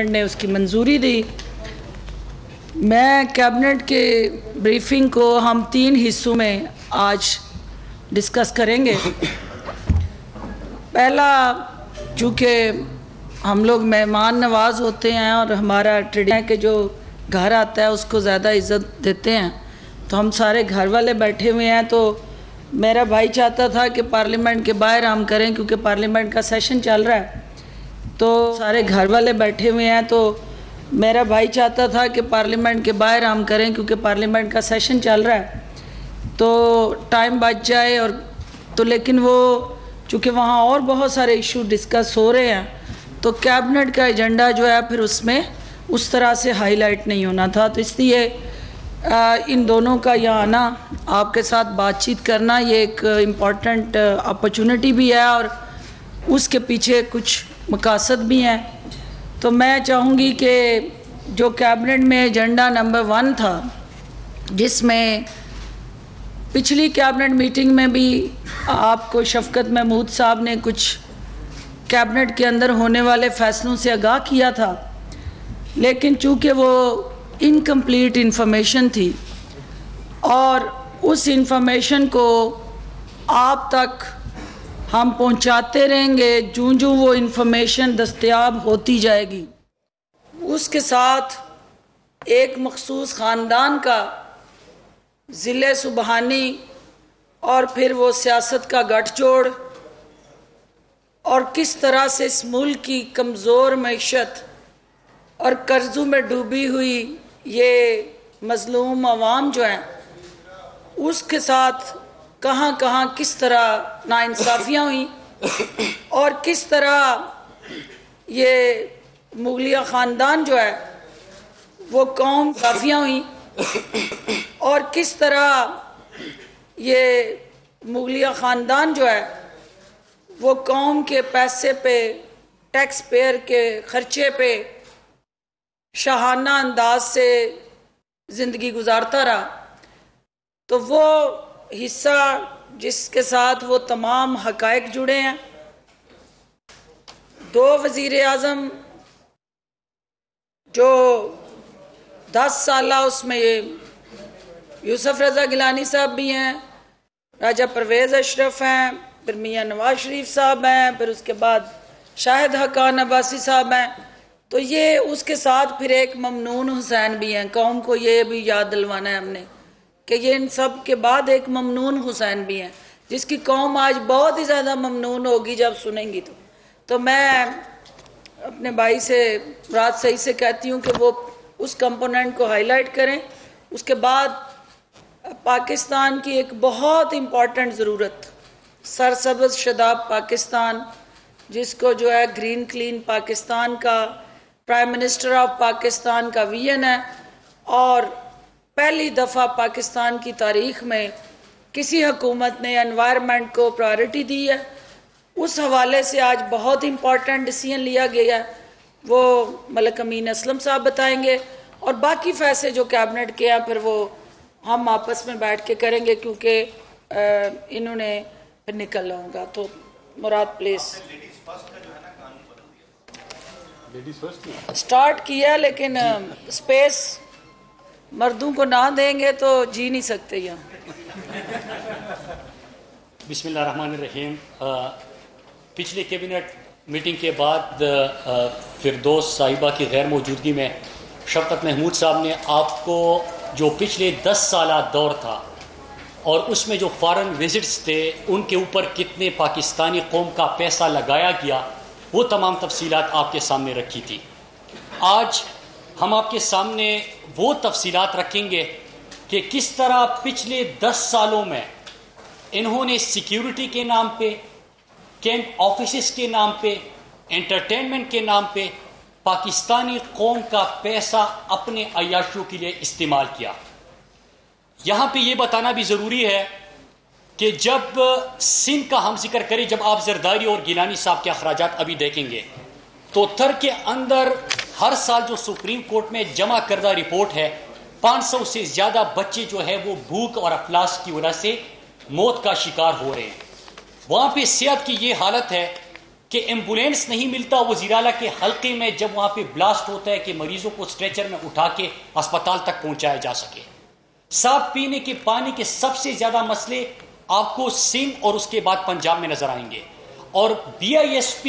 نے اس کی منظوری دی۔ میں کیبنٹ کے بریفنگ کو ہم 3 حصوں میں آج ڈسکس کریں گے۔ پہلا، چونکہ ہم لوگ مہمان نواز ہوتے ہیں اور ہمارا ٹریڈیشن ہے کہ جو گھر آتا ہے اس کو زیادہ عزت دیتے ہیں، تو ہم سارے گھر والے بیٹھے ہوئے ہیں، تو میرا بھائی چاہتا تھا کہ پارلیمنٹ کے باہر ہم کریں کیونکہ پارلیمنٹ کا سیشن چل رہا ہے، تو سارے گھر والے بیٹھے ہوئے ہیں، تو میرا بھائی چاہتا تھا کہ پارلیمنٹ کے باہر ہم کریں کیونکہ پارلیمنٹ کا سیشن چل رہا ہے تو ٹائم بچ جائے، اور تو لیکن وہ چونکہ وہاں اور بہت سارے ایشو ڈسکس ہو رہے ہیں تو کیبنٹ کا ایجنڈا جو ہے پھر اس میں اس طرح سے ہائی لائٹ نہیں ہونا تھا، تو اس لیے ان دونوں کا یہاں آنا، آپ کے ساتھ بات چیت کرنا، یہ ایک امپورٹنٹ اپرچونٹی بھی ہے اور اس کے پیچھے کچھ مقاصد بھی ہیں۔ تو میں چاہوں گی کہ جو کیبنٹ میں ایجنڈا نمبر 1 تھا، جس میں پچھلی کیبنٹ میٹنگ میں بھی آپ کو شفقت محمود صاحب نے کچھ کیبنٹ کے اندر ہونے والے فیصلوں سے آگاہ کیا تھا، لیکن چونکہ وہ انکمپلیٹ انفارمیشن تھی اور اس انفارمیشن کو آپ تک ہم پہنچاتے رہیں گے جوں وہ انفارمیشن دستیاب ہوتی جائے گی، اس کے ساتھ ایک مخصوص خاندان کا ذل سبحانی اور پھر وہ سیاست کا گٹھ جوڑ اور کس طرح سے اس ملک کی کمزور معیشت اور قرضوں میں ڈوبی ہوئی یہ مظلوم عوام جو ہیں اس کے ساتھ کہاں کہاں کس طرح ناانصافیاں ہوئیں اور کس طرح یہ مغلیہ خاندان جو ہے وہ قوم صافیاں ہوئیں اور کس طرح یہ مغلیہ خاندان جو ہے وہ قوم کے پیسے پہ، ٹیکس پیئر کے خرچے پہ شاہانہ انداز سے زندگی گزارتا رہا۔ تو وہ حصہ جس کے ساتھ وہ تمام حقائق جڑے ہیں، 2 وزیر اعظم جو 10 سالہ اس میں یوسف رضا گیلانی صاحب بھی ہیں، راجہ پرویز اشرف ہیں، پھر میاں نواز شریف صاحب ہیں، پھر اس کے بعد شاہد حقان عباسی صاحب ہیں، تو یہ اس کے ساتھ پھر ایک ممنون حسین بھی ہیں۔ قوم کو یہ بھی یاد دلوانا ہے ہم نے کہ یہ ان سب کے بعد ایک ممنون حسین بھی ہیں، جس کی قوم آج بہت ہی زیادہ ممنون ہوگی جب سنیں گی۔ تو میں اپنے بھائی سے مراد صحیح سے کہتی ہوں کہ وہ اس کمپوننٹ کو ہائی لائٹ کریں۔ اس کے بعد پاکستان کی ایک بہت امپورٹنٹ ضرورت، سرسبز شاداب پاکستان، جس کو جو ہے گرین کلین پاکستان کا پرائم منسٹر آف پاکستان کا ویژن ہے، اور پہلی دفعہ پاکستان کی تاریخ میں کسی حکومت نے انوائرمنٹ کو پرائرٹی دی ہے۔ اس حوالے سے آج بہت امپورٹنٹ ڈیسیژن لیا گیا ہے، وہ ملک امین اسلم صاحب بتائیں گے، اور باقی فیصلے جو کیبنٹ کے ہیں پھر وہ ہم آپس میں بیٹھ کے کریں گے کیونکہ انہوں نے پھر نکلنا ہوگا۔ تو مراد پلیز سٹارٹ کیا، لیکن سپیس مردوں کو نہ دیں گے تو جی نہیں سکتے یہاں۔ بسم اللہ الرحمن الرحیم۔ پچھلے کیبنٹ میٹنگ کے بعد فردوس صاحبہ کی غیر موجودگی میں شفقت محمود صاحب نے آپ کو جو پچھلے 10 سالہ دور تھا اور اس میں جو فارن وزٹس تھے ان کے اوپر کتنے پاکستانی قوم کا پیسہ لگایا گیا، وہ تمام تفصیلات آپ کے سامنے رکھی تھی۔ آج ہم آپ کے سامنے وہ تفصیلات رکھیں گے کہ کس طرح پچھلے 10 سالوں میں انہوں نے سیکیورٹی کے نام پہ، کیمپ آفیسز کے نام پہ، انٹرٹینمنٹ کے نام پہ پاکستانی قوم کا پیسہ اپنے عیاشیوں کے لیے استعمال کیا۔ یہاں پہ یہ بتانا بھی ضروری ہے کہ جب سندھ کا ہم ذکر کریں، جب آپ زرداری اور گیلانی صاحب کے اخراجات ابھی دیکھیں گے تو تر کے اندر ہر سال جو سپریم کورٹ میں جمع کردہ رپورٹ ہے، 500 سے زیادہ بچے جو ہے وہ بھوک اور افلاس کی وجہ سے موت کا شکار ہو رہے ہیں۔ وہاں پہ صحت کی یہ حالت ہے کہ ایمبولینس نہیں ملتا وزیر اعلیٰ کے حلقے میں جب وہاں پہ بلاسٹ ہوتا ہے کہ مریضوں کو اسٹریچر میں اٹھا کے اسپتال تک پہنچایا جا سکے. صاف پینے کے پانی کے سب سے زیادہ مسئلے آپ کو سندھ اور اس کے بعد پنجاب میں نظر آئیں گے. اور BISP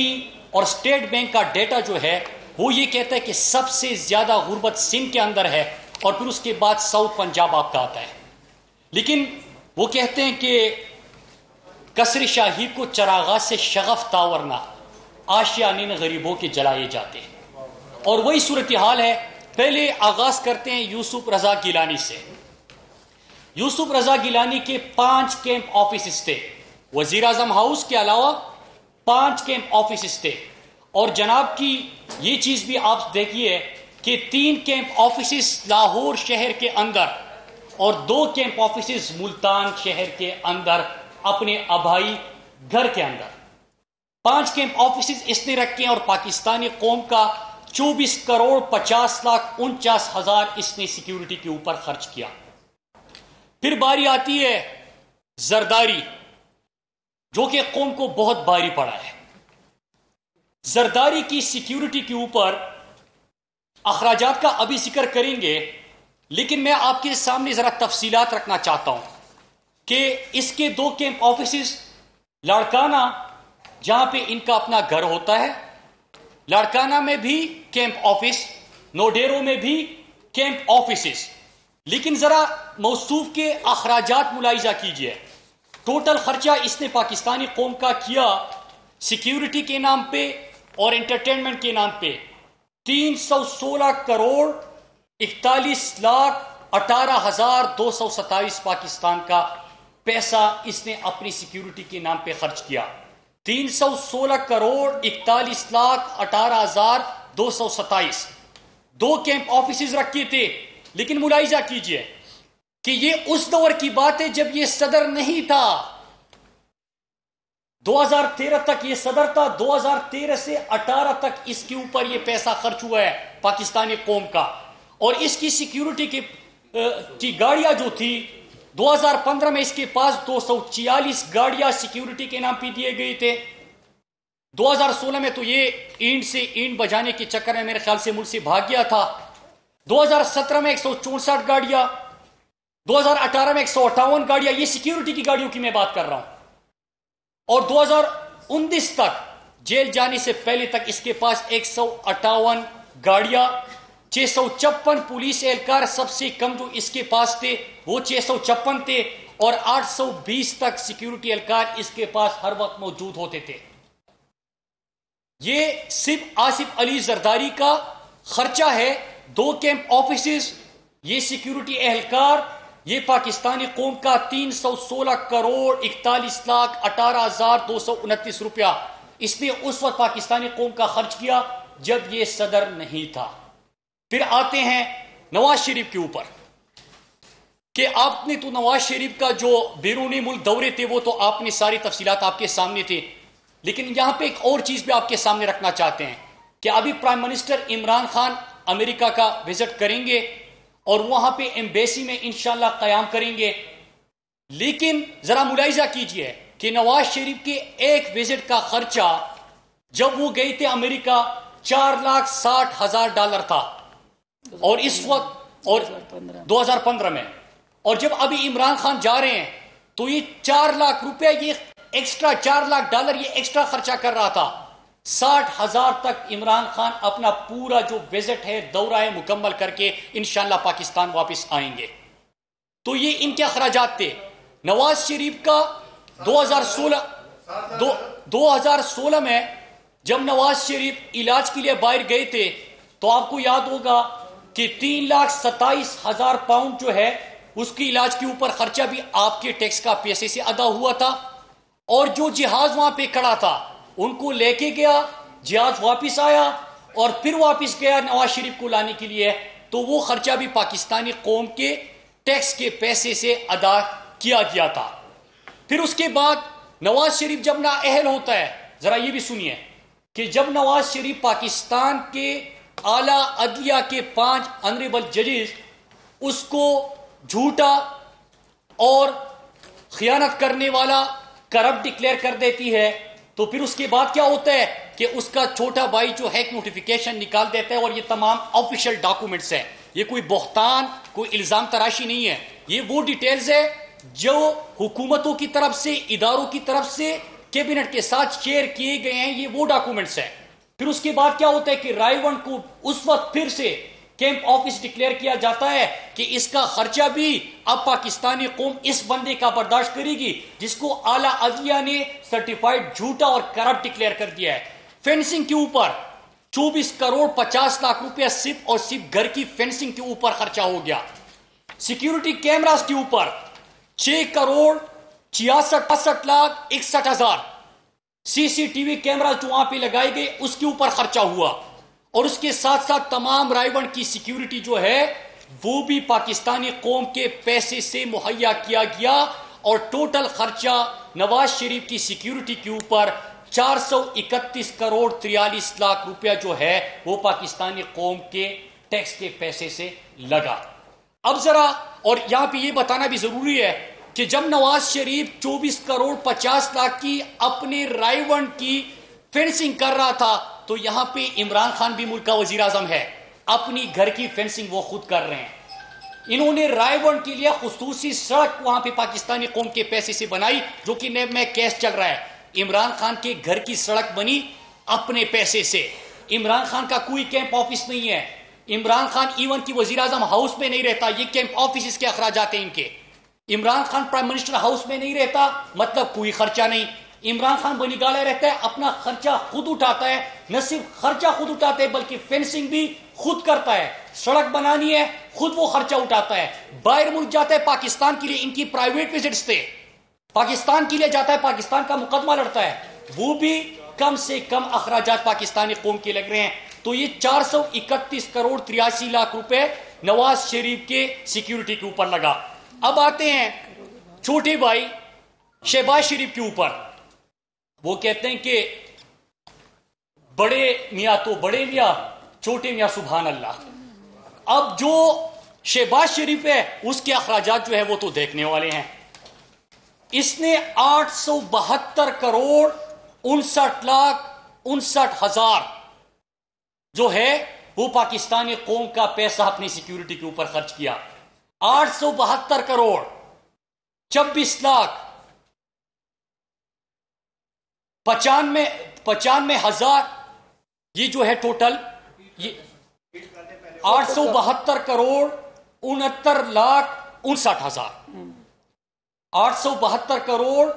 اور اسٹیٹ بینک کا ڈیٹا جو ہے وہ یہ کہتا ہے کہ سب سے زیادہ غربت سندھ کے اندر ہے اور پھر اس کے بعد ساؤتھ پنجاب آپ کا آتا ہے. لیکن وہ کہتے ہیں کہ کسر شاہی کو چراغاہ سے شغف تاورنا، آشیانے غریبوں کے جلائے جاتے ہیں. اور وہی صورتحال ہے. پہلے آغاز کرتے ہیں یوسف رضا گیلانی سے. یوسف رضا گیلانی کے 5 کیمپ آفیسز تھے، وزیر اعظم ہاؤس کے علاوہ 5 کیمپ آفیسز تھے. اور جناب کی یہ چیز بھی آپ دیکھیے کہ 3 کیمپ آفیسز لاہور شہر کے اندر اور 2 کیمپ آفیسز ملتان شہر کے اندر اپنے آبائی گھر کے اندر. 5 کیمپ آفیسز اس نے رکھے اور پاکستانی قوم کا 24 کروڑ 50,49,000 اس نے سیکیورٹی کے اوپر خرچ کیا. پھر باری آتی ہے زرداری، جو کہ قوم کو بہت بھاری پڑا ہے. زرداری کی سیکیورٹی کے اوپر اخراجات کا ابھی ذکر کریں گے، لیکن میں آپ کے سامنے ذرا تفصیلات رکھنا چاہتا ہوں کہ اس کے 2 کیمپ آفیسز لاڑکانہ، جہاں پہ ان کا اپنا گھر ہوتا ہے، لاڑکانہ میں بھی کیمپ آفس، نوڈیرو میں بھی کیمپ آفیسز. لیکن ذرا موصوف کے اخراجات ملاحظہ کیجئے. ٹوٹل خرچہ اس نے پاکستانی قوم کا کیا سیکیورٹی کے نام پہ اور انٹرٹینمنٹ کے نام پہ 316 کروڑ 41,18,227 پاکستان کا پیسہ اس نے اپنی سیکیورٹی کے نام پہ خرچ کیا. 316 کروڑ 41,18,227. 2 کیمپ آفیسز رکھے تھے. لیکن ملاحظہ کیجئے کہ یہ اس دور کی بات ہے جب یہ صدر نہیں تھا. 2013 تک یہ صدر تھا. 2013 سے 18 تک اس کے اوپر یہ پیسہ خرچ ہوا ہے پاکستانی قوم کا. اور اس کی سیکیورٹی کی گاڑیاں جو تھی 2015 میں اس کے پاس 246 گاڑیاں سیکیورٹی کے نام پہ دیے گئے تھے. 2016 میں تو یہ اینٹ سے اینٹ بجانے کے چکر میں میرے خیال سے ملک سے بھاگ گیا تھا. 2017 میں 164 گاڑیاں، 2018 میں 158 گاڑیاں. یہ سیکیورٹی کی گاڑیوں کی میں بات کر رہا ہوں. اور 2019 تک جیل جانے سے پہلے تک اس کے پاس 158 گاڑیاں، 656 پولیس اہلکار سب سے کم جو اس کے پاس تھے وہ 656 تھے، اور 820 تک سیکیورٹی اہلکار اس کے پاس ہر وقت موجود ہوتے تھے. یہ صرف آصف علی زرداری کا خرچہ ہے. 2 کیمپ آفیسز، یہ سیکیورٹی اہلکار، یہ پاکستانی قوم کا 316 کروڑ 41,18,229 روپیہ اس نے اس وقت پاکستانی قوم کا خرچ کیا جب یہ صدر نہیں تھا. پھر آتے ہیں نواز شریف کے اوپر کہ آپ نے تو نواز شریف کا جو بیرونی ملک دورے تھے وہ تو آپ نے ساری تفصیلات آپ کے سامنے تھے. لیکن یہاں پہ ایک اور چیز بھی آپ کے سامنے رکھنا چاہتے ہیں کہ ابھی پرائم منسٹر عمران خان امریکہ کا وزٹ کریں گے اور وہاں پہ ایمبیسی میں انشاءاللہ قیام کریں گے. لیکن ذرا ملاحظہ کیجئے کہ نواز شریف کے ایک وزٹ کا خرچہ جب وہ گئے تھے امریکہ $4,60,000 تھا، اور اس وقت اور 2015 میں، اور جب ابھی عمران خان جا رہے ہیں تو یہ 4 لاکھ روپے، یہ ایکسٹرا $4 لاکھ یہ ایکسٹرا خرچہ کر رہا تھا. 60,000 تک عمران خان اپنا پورا جو وزٹ ہے، دورہ ہے، مکمل کر کے انشاءاللہ پاکستان واپس آئیں گے. تو یہ ان کے اخراجات تھے. نواز شریف کا 2016 میں جب نواز شریف علاج کے لیے باہر گئے تھے تو آپ کو یاد ہوگا کہ 3,27,000 پاؤنڈ جو ہے اس کی علاج کے اوپر خرچہ بھی آپ کے ٹیکس کا پیسے سے ادا ہوا تھا. اور جو جہاز وہاں پہ کھڑا تھا ان کو لے کے گیا، جہاز واپس آیا اور پھر واپس گیا نواز شریف کو لانے کے لیے، تو وہ خرچہ بھی پاکستانی قوم کے ٹیکس کے پیسے سے ادا کیا گیا تھا. پھر اس کے بعد نواز شریف جب نااہل ہوتا ہے، ذرا یہ بھی سنیے کہ جب نواز شریف پاکستان کے اعلیٰ عدلیہ کے 5 آنریبل ججز اس کو جھوٹا اور خیانت کرنے والا، کرپٹ ڈکلیئر کر دیتی ہے، تو پھر اس کے بعد کیا ہوتا ہے کہ اس کا چھوٹا بھائی جو ہے ایک نوٹیفیکیشن نکال دیتا ہے، اور یہ تمام آفیشیل ڈاکومنٹس ہیں، یہ کوئی بہتان کوئی الزام تراشی نہیں ہے، یہ وہ ڈیٹیلز ہے جو حکومتوں کی طرف سے اداروں کی طرف سے کیبنٹ کے ساتھ شیئر کیے گئے ہیں، یہ وہ ڈاکومنٹس ہیں۔ پھر اس کے بعد کیا ہوتا ہے کہ رائے ون کو اس وقت پھر سے کیمپ آفس ڈکلیئر کیا جاتا ہے کہ اس کا خرچہ بھی اب پاکستانی قوم اس بندے کا برداشت کرے گی جس کو اعلیٰ عدلیہ نے سرٹیفائیڈ جھوٹا اور کرپٹ ڈکلیئر کر دیا ہے۔ فینسنگ کے اوپر 24 کروڑ 50 لاکھ روپیہ صرف اور صرف گھر کی فینسنگ کے اوپر خرچہ ہو گیا۔ سیکیورٹی کیمراز کے اوپر 6 کروڑ 66 لاکھ 61 ہزار سی سی ٹی وی کیمرہ جو وہاں پہ لگائے گئے اس کے اوپر خرچہ ہوا، اور اس کے ساتھ ساتھ تمام رائے ون کی سیکیورٹی جو ہے وہ بھی پاکستانی قوم کے پیسے سے مہیا کیا گیا، اور ٹوٹل خرچہ نواز شریف کی سیکیورٹی کے اوپر 431 کروڑ 43 لاکھ روپیہ جو ہے وہ پاکستانی قوم کے ٹیکس کے پیسے سے لگا۔ اب ذرا اور یہاں پہ یہ بتانا بھی ضروری ہے کہ جب نواز شریف 24 کروڑ 50 لاکھ کی اپنے رائے ون کی فینسنگ کر رہا تھا تو یہاں پہ عمران خان بھی ملک کا وزیر اعظم ہے، اپنی گھر کی فینسنگ وہ خود کر رہے ہیں۔ انہوں نے رائے ون کے لیے خصوصی سڑک وہاں پہ پاکستانی قوم کے پیسے سے بنائی، جو کہ نیب میں کیس چل رہا ہے۔ عمران خان کے گھر کی سڑک بنی اپنے پیسے سے، عمران خان کا کوئی کیمپ آفس نہیں ہے، عمران خان ایون کی وزیر اعظم ہاؤس میں نہیں رہتا، یہ کیمپ آفس کے اخراجات ہیں ان کے۔ Imran Khan prime minister house میں نہیں رہتا، مطلب کوئی خرچہ نہیں۔ عمران خان بنگالہ رہتا ہے، اپنا خرچہ خود اٹھاتا ہے، نہ صرف خرچہ خود اٹھاتا ہے بلکہ فینسنگ بھی خود کرتا ہے، سڑک بنانی ہے خود وہ خرچہ اٹھاتا ہے، باہر ملک جاتا ہے پاکستان کے لیے، ان کی پرائیویٹ وزٹس تھے، پاکستان کے لیے جاتا ہے، پاکستان کا مقدمہ لڑتا ہے، وہ بھی کم سے کم اخراجات پاکستانی قوم کے لگ رہے ہیں۔ تو یہ 431 کروڑ 83 لاکھ روپے نواز شریف کے سیکیورٹی کے اوپر لگا۔ اب آتے ہیں چھوٹے بھائی شہباز شریف کے اوپر، وہ کہتے ہیں کہ بڑے میاں تو بڑے میاں، چھوٹے میاں سبحان اللہ۔ اب جو شہباز شریف ہے اس کے اخراجات جو ہے وہ تو دیکھنے والے ہیں۔ اس نے 872 کروڑ 59 لاکھ 59 ہزار جو ہے وہ پاکستانی قوم کا پیسہ اپنی سیکیورٹی کے اوپر خرچ کیا۔ 872 کروڑ 26 لاکھ 95 ہزار، یہ جو ہے ٹوٹل یہ 872 کروڑ 69 لاکھ 59 ہزار، 872 کروڑ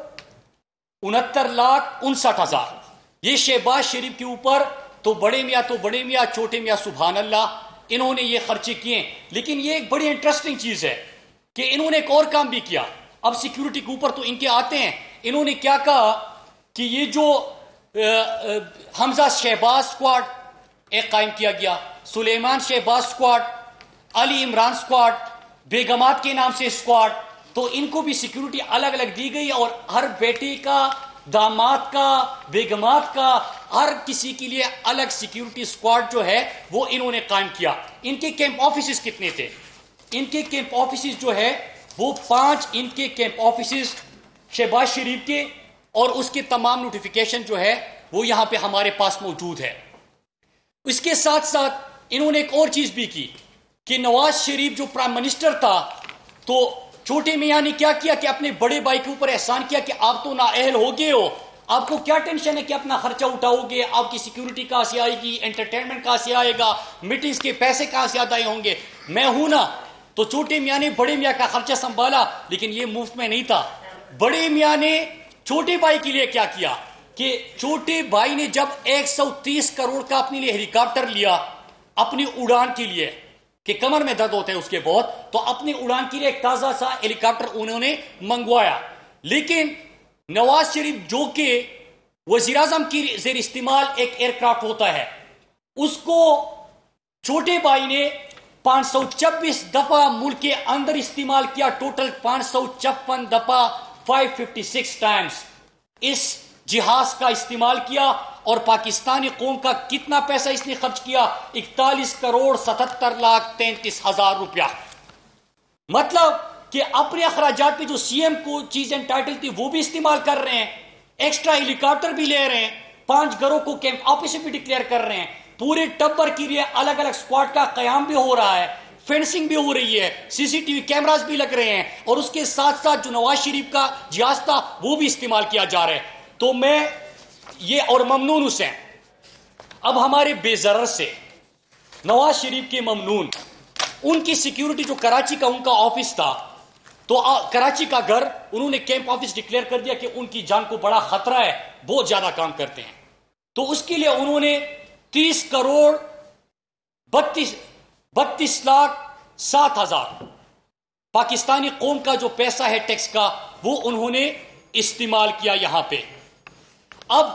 69 لاکھ 59 ہزار، یہ شہباز شریف کے اوپر تو بڑے میاں تو بڑے میاں، چھوٹے میاں سبحان اللہ، انہوں نے یہ خرچے کیے۔ لیکن یہ ایک بڑی انٹرسٹنگ چیز ہے کہ انہوں نے ایک اور کام بھی کیا۔ اب سیکیورٹی کے اوپر تو ان کے آتے ہیں، انہوں نے کیا کہا کہ یہ جو حمزہ شہباز سکواڈ ایک قائم کیا گیا، سلیمان شہباز سکواڈ، علی عمران سکواڈ، بیگمات کے نام سے سکواڈ، تو ان کو بھی سیکیورٹی الگ الگ دی گئی، اور ہر بیٹے کا، داماد کا، بیگمات کا، ہر کسی کے لیے الگ سیکیورٹی سکواڈ جو ہے وہ انہوں نے قائم کیا۔ ان کے کیمپ آفیسز کتنے تھے؟ ان کے کیمپ آفیسز جو ہے وہ 5 ان کے کیمپ آفیسز شہباز شریف کے، اور اس کے تمام نوٹیفیکیشن جو ہے وہ یہاں پہ ہمارے پاس موجود ہے۔ اس کے ساتھ ساتھ انہوں نے ایک اور چیز بھی کی کہ نواز شریف جو پرائم منسٹر تھا تو چھوٹے میاں نے کیا کیا کہ اپنے بڑے بھائی کے اوپر احسان کیا کہ آپ تو نااہل ہو گئے ہو، آپ کو کیا ٹینشن ہے کہ اپنا خرچہ اٹھاؤ گے، آپ کی سیکیورٹی کہاں سے آئے گی، انٹرٹینمنٹ کہاں سے آئے گا، میٹنگز کے پیسے کہاں سے ادا ہوں گے، میں ہوں نا۔ تو چھوٹے میاں نے بڑے میاں کا خرچہ سنبھالا، لیکن یہ مفت میں نہیں تھا۔ بڑے میاں نے چھوٹے بھائی کے لیے کیا کیا کہ چھوٹے بھائی نے جب 130 کروڑ کا اپنے لیے ہیلی کاپٹر لیا اپنی اڑان کے لیے، کہ کمر میں درد ہوتا ہے اس کے بہت، تو اپنی اڑان کے لیے ایک تازہ سا ہیلی کاپٹر انہوں نے منگوایا۔ لیکن نواز شریف جو کہ وزیر اعظم کی زیر استعمال ایک ایئر کرافٹ ہوتا ہے، اس کو چھوٹے بھائی نے 526 دفعہ ملک کے اندر استعمال کیا، ٹوٹل 556 دفعہ 556 ٹائمز اس جہاز کا استعمال کیا، اور پاکستانی قوم کا کتنا پیسہ اس نے خرچ کیا؟ 41 کروڑ 77 لاکھ 33 ہزار روپیہ۔ مطلب کہ اپنے اخراجات پہ جو سی ایم کو چیز انٹائٹل تھی وہ بھی استعمال کر رہے ہیں، ایکسٹرا ہیلی کاپٹر بھی لے رہے ہیں, 5 گھروں کو کیمپ آفس بھی ڈکلیئر کر رہے ہیں, پورے ٹبر کے لیے الگ الگ اسکواڈ کا قیام بھی ہو رہا ہے, فینسنگ بھی ہو رہی ہے, سی سی ٹی وی کیمراز بھی لگ رہے ہیں, اور اس کے ساتھ ساتھ جو نواز شریف کا جہاز تھا وہ بھی استعمال کیا جا رہا ہے. تو میں یہ, اور ممنون حسین اب ہمارے بے ضرر سے نواز شریف کے ممنون, ان کی سیکیورٹی جو کراچی کا ان کا آفس تھا, تو کراچی کا گھر انہوں نے کیمپ آفس ڈکلیئر کر دیا کہ ان کی جان کو بڑا خطرہ ہے, بہت زیادہ کام کرتے ہیں. تو اس کے لیے انہوں نے 30 کروڑ 32 لاکھ 7,000 پاکستانی قوم کا جو پیسہ ہے ٹیکس کا, وہ انہوں نے استعمال کیا یہاں پہ. اب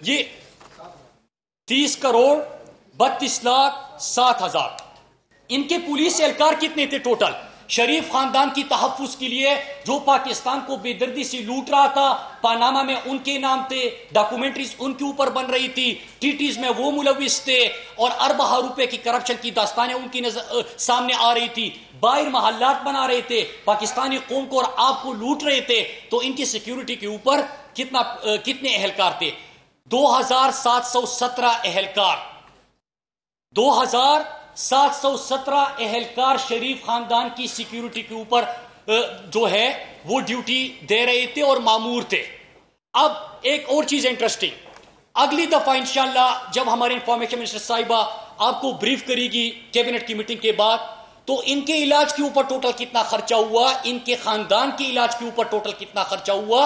یہ 30 کروڑ 32 لاکھ 7,000, ان کے پولیس اہلکار کتنے تھے ٹوٹل؟ شریف خاندان کی تحفظ کے لیے جو پاکستان کو بے دردی سے لوٹ رہا تھا, پاناما میں ان کے نام تھے, ڈاکومنٹریز ان کے اوپر بن رہی تھی, ٹیٹیز میں وہ ملوث تھے, اور اربہ روپے کی کرپشن کی داستانیں ان کی سامنے آ رہی تھی, باہر محلات بنا رہے تھے, پاکستانی قوم کو اور آپ کو لوٹ رہے تھے. تو ان کی سیکیورٹی کے اوپر کتنے اہلکار تھے؟ 2,717 اہلکار, 2,717 اہلکار شریف خاندان کی سیکیورٹی کے اوپر جو ہے وہ ڈیوٹی دے رہے تھے اور مامور تھے. اب ایک اور چیز انٹرسٹنگ, اگلی دفعہ انشاءاللہ جب ہمارے انفارمیشن منسٹر صاحبہ آپ کو بریف کرے گی کیبنٹ کی میٹنگ کے بعد, تو ان کے علاج کے اوپر ٹوٹل کتنا خرچہ ہوا, ان کے خاندان کے علاج کے اوپر ٹوٹل کتنا خرچہ ہوا,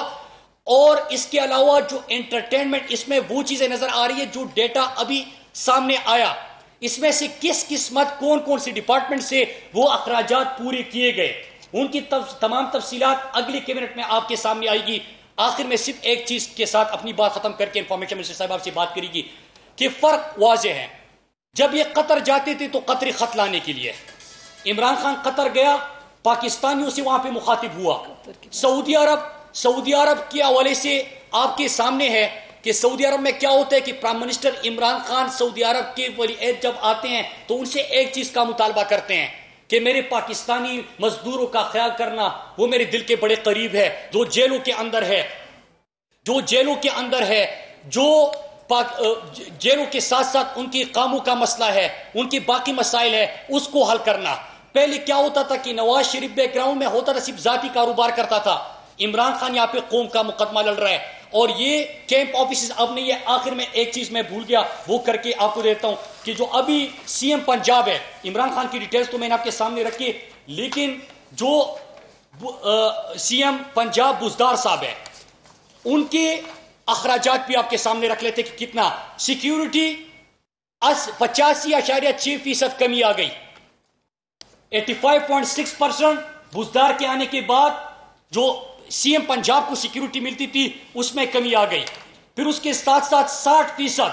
اور اس کے علاوہ جو انٹرٹینمنٹ, اس میں وہ چیزیں نظر آ رہی ہے جو ڈیٹا ابھی سامنے آیا, اس میں سے کس قسمت کون کون سی ڈپارٹمنٹ سے وہ اخراجات پورے کیے گئے, ان کی تمام تفصیلات اگلی کیبنٹ میں آپ کے سامنے آئے گی. آخر میں صرف ایک چیز کے ساتھ اپنی بات ختم کر کے انفارمیشن منسٹر صاحب آپ سے بات کرے گی کہ فرق واضح ہے. جب یہ قطر جاتے تھے تو قطری خط لانے کے لیے, عمران خان قطر گیا, پاکستانیوں سے وہاں پہ مخاطب ہوا. سعودی عرب کے حوالے سے آپ کے سامنے ہے کہ سعودی عرب میں کیا ہوتا ہے کہ پرائم منسٹر عمران خان سعودی عرب کے ولی عہد جب آتے ہیں تو ان سے ایک چیز کا مطالبہ کرتے ہیں کہ میرے پاکستانی مزدوروں کا خیال کرنا, وہ میرے دل کے بڑے قریب ہے, جو جیلوں کے اندر ہے, جو جیلوں کے ساتھ ساتھ ان کی قاموں کا مسئلہ ہے, ان کی باقی مسائل ہے, اس کو حل کرنا. پہلے کیا ہوتا تھا کہ نواز شریف بیک گراؤنڈ میں ہوتا تھا, صرف ذاتی کاروبار کرتا تھا. عمران خان یہاں پہ قوم کا مقدمہ لڑ رہا ہے, اور یہ کیمپ آفیسز. اب نے یہ آخر میں ایک چیز میں بھول گیا, وہ کر کے آپ کو دیتا ہوں کہ جو ابھی سی ایم پنجاب ہے, عمران خان کی ڈیٹیلز تو میں نے آپ کے سامنے رکھی, لیکن جو سی ایم پنجاب بزدار صاحب ہے, ان کے اخراجات بھی آپ کے سامنے رکھ لیتے کہ کتنا سیکیورٹی 85.6% کمی آ گئی. 85.6% بزدار کے آنے کے بعد جو سی ایم پنجاب کو سیکیورٹی ملتی تھی اس میں کمی آ گئی. پھر اس کے ساتھ ساتھ 60%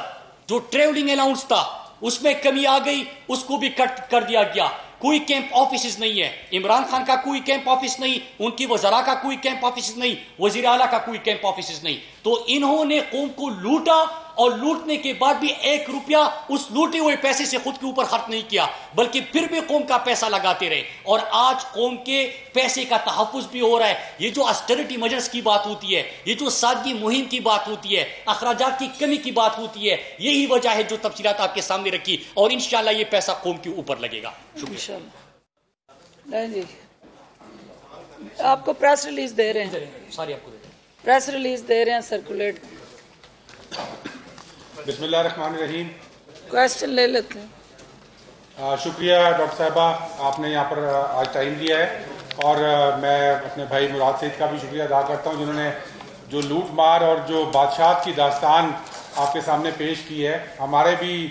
جو ٹریولنگ الاؤنس تھا اس میں کمی آ گئی, اس کو بھی کٹ کر دیا گیا. کوئی کیمپ آفیسز نہیں ہے, عمران خان کا کوئی کیمپ آفس نہیں, ان کی وزراء کا کوئی کیمپ آفیسز نہیں, وزیر اعلیٰ کا کوئی کیمپ آفیسز نہیں. تو انہوں نے قوم کو لوٹا, اور لوٹنے کے بعد بھی 1 روپیہ اس لوٹے ہوئے پیسے سے خود کے اوپر خرچ نہیں کیا, بلکہ پھر بھی قوم کا پیسہ لگاتے رہے. اور آج قوم کے پیسے کا تحفظ بھی ہو رہا ہے. یہ جو اسٹیرٹی میجرز کی بات ہوتی ہے, یہ جو سادگی مہم کی بات ہوتی ہے, اخراجات کی کمی کی بات ہوتی ہے, یہی وجہ ہے جو تفصیلات آپ کے سامنے رکھی, اور انشاءاللہ یہ پیسہ قوم کے اوپر لگے گا. شکریہ. جی آپ کو پریس ریلیز دے رہے ہیں, ساری آپ کو پریس ریلیز دے رہے ہیں سرکولیٹ. بسم اللہ الرحمن الرحیم. کویسچن لے لیتے ہیں. شکریہ ڈاکٹر صاحبہ, آپ نے یہاں پر آج ٹائم دیا ہے, اور میں اپنے بھائی مراد سعید کا بھی شکریہ ادا کرتا ہوں جنہوں نے جو لوٹ مار اور جو بادشاہت کی داستان آپ کے سامنے پیش کی ہے. ہمارے بھی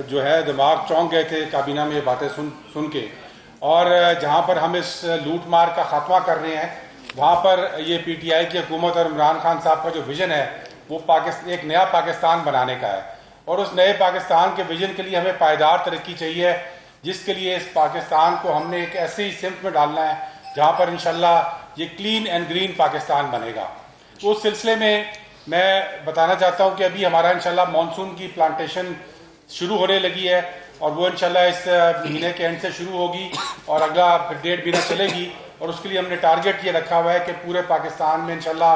جو ہے دماغ چونک گئے تھے کابینہ میں یہ باتیں سن کے, اور جہاں پر ہم اس لوٹ مار کا خاتمہ کر رہے ہیں وہاں پر یہ پی ٹی آئی کی حکومت اور عمران خان صاحب کا جو ویژن ہے وہ ایک نیا پاکستان بنانے کا ہے, اور اس نئے پاکستان کے ویژن کے لیے ہمیں پائیدار ترقی چاہیے, جس کے لیے اس پاکستان کو ہم نے ایک ایسی سمت میں ڈالنا ہے جہاں پر انشاءاللہ یہ کلین اینڈ گرین پاکستان بنے گا. اس سلسلے میں بتانا چاہتا ہوں کہ ابھی ہمارا انشاءاللہ مانسون کی پلانٹیشن شروع ہونے لگی ہے, اور وہ انشاءاللہ اس مہینے کے اینڈ سے شروع ہوگی, اور اگلا 1.5 مہینہ چلے گی. اور اس کے لیے ہم نے ٹارگٹ یہ رکھا ہوا ہے کہ پورے پاکستان میں انشاءاللہ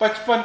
55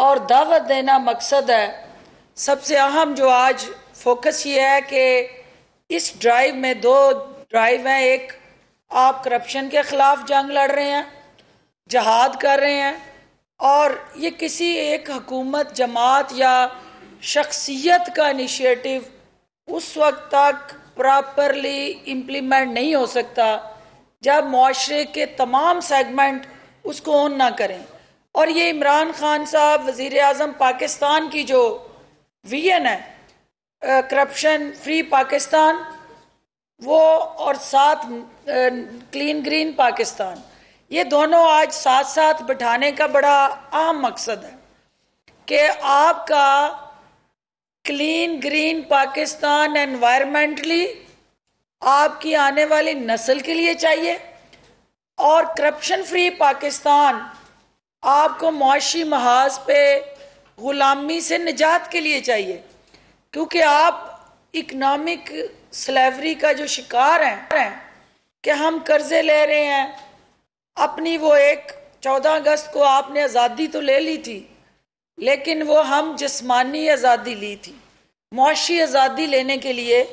اور دعوت دینا مقصد ہے. سب سے اہم جو آج فوکس یہ ہے کہ اس ڈرائیو میں 2 ڈرائیو ہیں. ایک آپ کرپشن کے خلاف جنگ لڑ رہے ہیں, جہاد کر رہے ہیں, اور یہ کسی ایک حکومت, جماعت یا شخصیت کا انیشیٹو اس وقت تک پراپرلی امپلیمنٹ نہیں ہو سکتا جب معاشرے کے تمام سیگمنٹ اس کو اون نہ کریں. اور یہ عمران خان صاحب وزیر اعظم پاکستان کی جو ویژن ہے, کرپشن فری پاکستان, وہ اور ساتھ کلین گرین پاکستان, یہ دونوں آج ساتھ ساتھ بٹھانے کا بڑا اہم مقصد ہے کہ آپ کا کلین گرین پاکستان انوائرمنٹلی آپ کی آنے والی نسل کے لیے چاہیے, اور کرپشن فری پاکستان آپ کو معاشی محاذ پہ غلامی سے نجات کے لیے چاہیے, کیونکہ آپ اکنامک سلیوری کا جو شکار ہیں کہ ہم قرضے لے رہے ہیں. اپنی وہ 14 اگست کو آپ نے آزادی تو لے لی تھی, لیکن وہ ہم جسمانی آزادی لی تھی. معاشی آزادی لینے کے لیے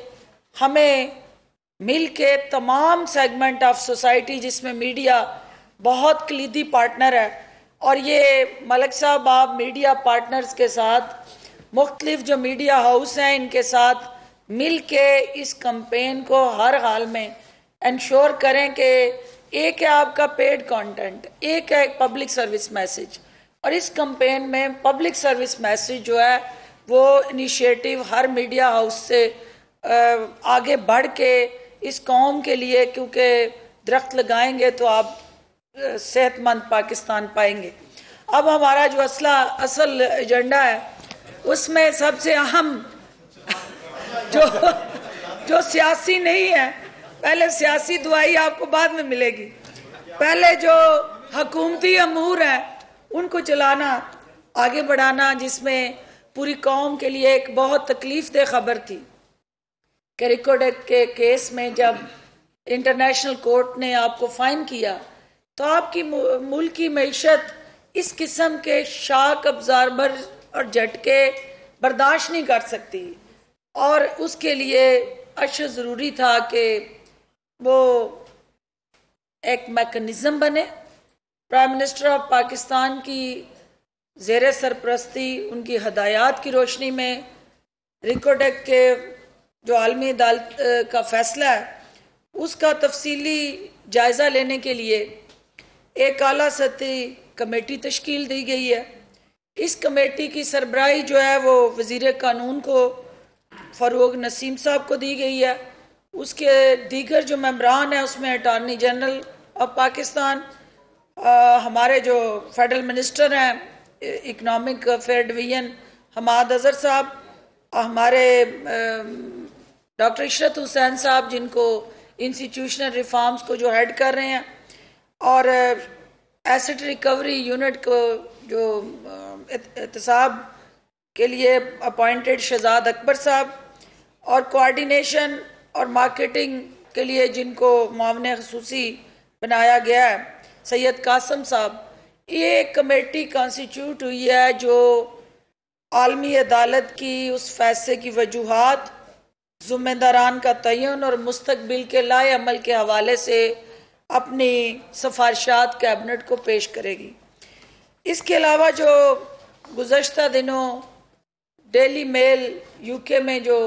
ہمیں مل کے تمام سیگمنٹ آف سوسائٹی, جس میں میڈیا بہت کلیدی پارٹنر ہے, اور یہ ملک صاحب آپ میڈیا پارٹنرز کے ساتھ, مختلف جو میڈیا ہاؤس ہیں ان کے ساتھ مل کے اس کمپین کو ہر حال میں انشور کریں کہ ایک ہے آپ کا پیڈ کانٹینٹ, ایک ہے پبلک سروس میسج, اور اس کمپین میں پبلک سروس میسج جو ہے وہ انیشیٹو ہر میڈیا ہاؤس سے آگے بڑھ کے اس قوم کے لیے, کیونکہ درخت لگائیں گے تو آپ صحت مند پاکستان پائیں گے. اب ہمارا جو اصل ایجنڈا ہے اس میں سب سے اہم جو سیاسی نہیں ہے, پہلے سیاسی دعائی آپ کو بعد میں ملے گی, پہلے جو حکومتی امور ہیں ان کو چلانا, آگے بڑھانا, جس میں پوری قوم کے لیے ایک بہت تکلیف دہ خبر تھی کہ ریکارڈ کے کیس میں جب انٹرنیشنل کورٹ نے آپ کو فائن کیا تو آپ کی ملکی معیشت اس قسم کے شاک ابزاربر اور جھٹکے برداشت نہیں کر سکتی, اور اس کے لیے اشد ضروری تھا کہ وہ ایک میکنزم بنے. پرائم منسٹر آف پاکستان کی زیر سرپرستی, ان کی ہدایات کی روشنی میں ریکارڈ کے جو عالمی عدالت کا فیصلہ ہے اس کا تفصیلی جائزہ لینے کے لیے ایک اعلیٰ سطحی کمیٹی تشکیل دی گئی ہے. اس کمیٹی کی سربراہی جو ہے وہ وزیر قانون کو فاروق نسیم صاحب کو دی گئی ہے. اس کے دیگر جو ممبران ہیں اس میں اٹارنی جنرل آف پاکستان, ہمارے جو فیڈرل منسٹر ہیں economic affair division Hammad Azhar صاحب, ہمارے ڈاکٹر عشرت حسین صاحب جن کو انسٹیٹیوشنل ریفارمز کو جو ہیڈ کر رہے ہیں, اور ایسٹ ریکوری یونٹ کو جو احتساب کے لیے اپوائنٹڈ شہزاد اکبر صاحب, اور کوآرڈینیشن اور مارکیٹنگ کے لیے جن کو معاون خصوصی بنایا گیا ہے سید قاسم صاحب. یہ ایک کمیٹی کانسٹیٹیوٹ ہوئی ہے جو عالمی عدالت کی اس فیصلے کی وجوہات, ذمہ داران کا تعین اور مستقبل کے لائے عمل کے حوالے سے اپنی سفارشات کیبنٹ کو پیش کرے گی. اس کے علاوہ جو گزشتہ دنوں ڈیلی میل UK میں جو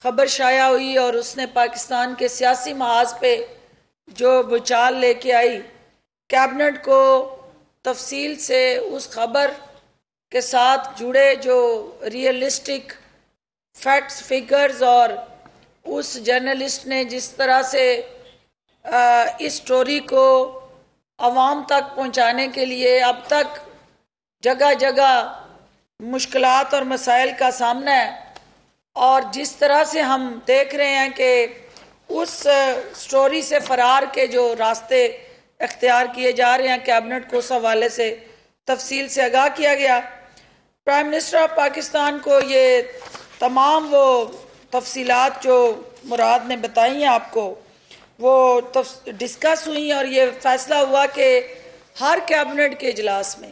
خبر شائع ہوئی اور اس نے پاکستان کے سیاسی محاذ پہ جو بچال لے کے آئی, کیبنٹ کو تفصیل سے اس خبر کے ساتھ جڑے جو ریئلسٹک فیکٹس فگرز, اور اس جرنلسٹ نے جس طرح سے اس سٹوری کو عوام تک پہنچانے کے لیے اب تک جگہ جگہ مشکلات اور مسائل کا سامنا ہے, اور جس طرح سے ہم دیکھ رہے ہیں کہ اس سٹوری سے فرار کے جو راستے اختیار کیے جا رہے ہیں, کیبنٹ کو اس حوالے سے تفصیل سے آگاہ کیا گیا. پرائم منسٹر آف پاکستان کو یہ تمام وہ تفصیلات جو مراد نے بتائی ہیں آپ کو وہ ڈسکس ہوئی, اور یہ فیصلہ ہوا کہ ہر کیبنٹ کے اجلاس میں